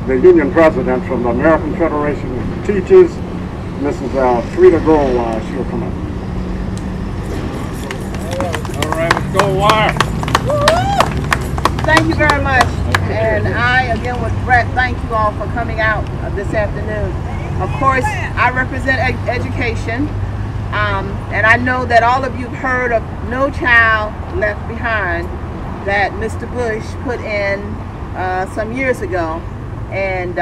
the union president from the American Federation of Teachers, Mrs. Alfreada Goldwire. She'll come up. All right, Ms. Goldwire. Thank you very much. And I, again with Brett, thank you all for coming out this afternoon. Of course, I represent education, and I know that all of you have heard of No Child Left Behind that Mr. Bush put in some years ago, and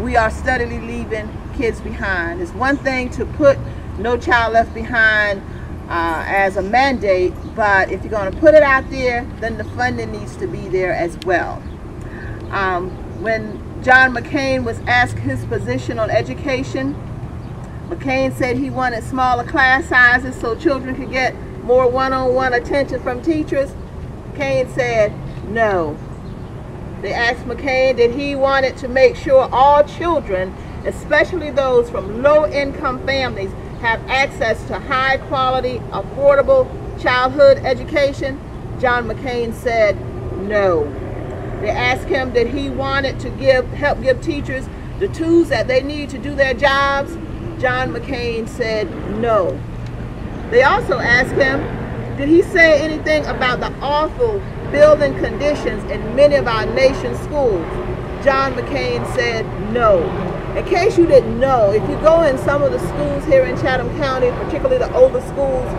we are steadily leaving kids behind. It's one thing to put No Child Left Behind as a mandate, but if you're going to put it out there, then the funding needs to be there as well. When John McCain was asked his position on education, McCain said he wanted smaller class sizes so children could get more one-on-one attention from teachers. McCain said no. They asked McCain that he wanted to make sure all children, especially those from low-income families, have access to high-quality, affordable childhood education. John McCain said no. They asked him that he wanted to help give teachers the tools that they need to do their jobs. John McCain said no. They also asked him, did he say anything about the awful building conditions in many of our nation's schools? John McCain said no. In case you didn't know, if you go in some of the schools here in Chatham County, particularly the older schools,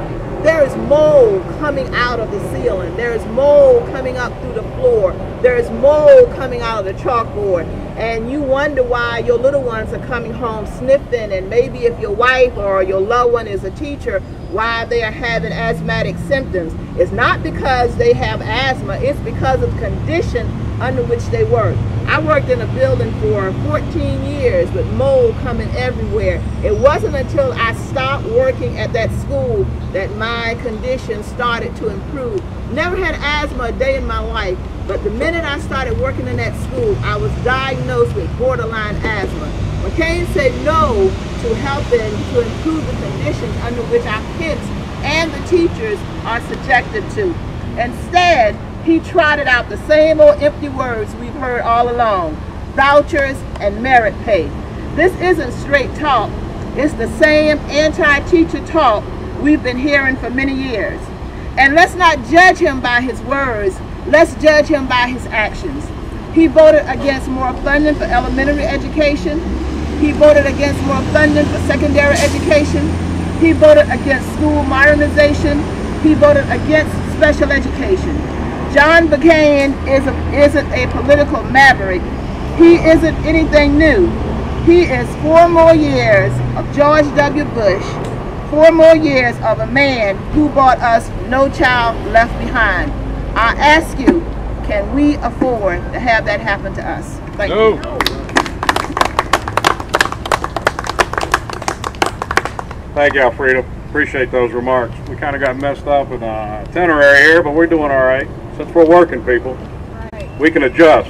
there is mold coming out of the ceiling. There is mold coming up through the floor. There is mold coming out of the chalkboard. And you wonder why your little ones are coming home sniffing, and maybe if your wife or your loved one is a teacher, why they are having asthmatic symptoms. It's not because they have asthma, it's because of condition under which they work. I worked in a building for 14 years with mold coming everywhere. It wasn't until I stopped working at that school that my condition started to improve. Never had asthma a day in my life, but the minute I started working in that school, I was diagnosed with borderline asthma. McCain said no to helping to improve the conditions under which our kids and the teachers are subjected to. Instead, he trotted out the same old empty words we've heard all along: vouchers and merit pay. This isn't straight talk. It's the same anti-teacher talk we've been hearing for many years. And let's not judge him by his words. Let's judge him by his actions. He voted against more funding for elementary education. He voted against more funding for secondary education. He voted against school modernization. He voted against special education. John McCain isn't a political maverick. He isn't anything new. He is 4 more years of George W. Bush, 4 more years of a man who brought us No Child Left Behind. I ask you, can we afford to have that happen to us? Thank you. Thank you, Alfreda. Appreciate those remarks. We kind of got messed up with itinerary here, but we're doing all right. Since we're working people, we can adjust.